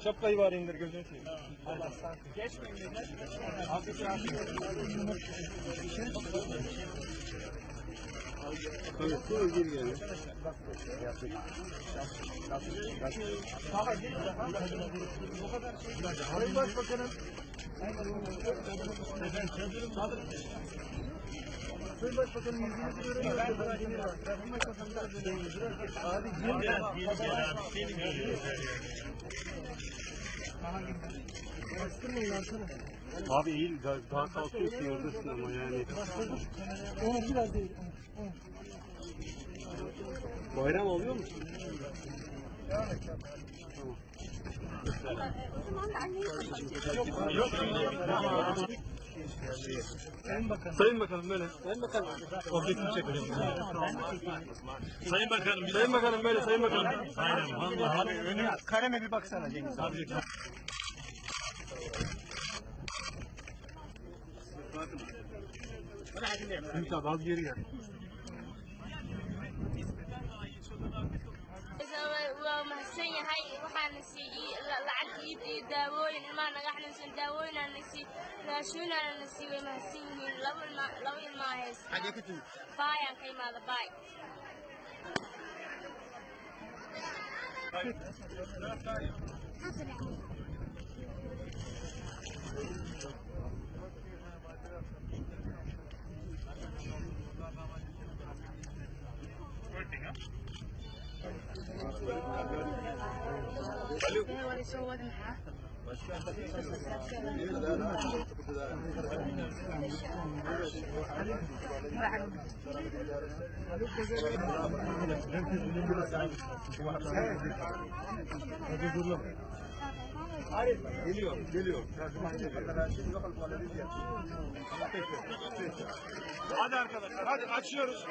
Şapkayı var indir gözünü seveyim. Evet, sonra geri geliyor. Sayın Başbakanım. Sayın Başbakanım yüzünüzü göremiyoruz. Abi eğil, daha kalkıyorsun oradasın ama yani. Onu biraz değil. Bayram alıyor musun? Tamam. Sayın Bakanım böyle. Sayın Bakanım. Objektif çekelim. Sayın Bakanım. Sayın Bakanım böyle. Sayın Bakanım. Aynen. Vallahi abi önüne kareme bir baksana Cengiz abi. Ümit abi az geri gel. waa mahadsan yahay waxaana siiyey lacag iyo daawooyin ilmaha naga xanuunsan daawooyinaa na sii raashiinaana na sii way mahadsan yihiin laba ilmaa haysta xagee ka timid baayaan ka imaada baay Geliyor. Hadi arkadaşlar, hadi açıyoruz.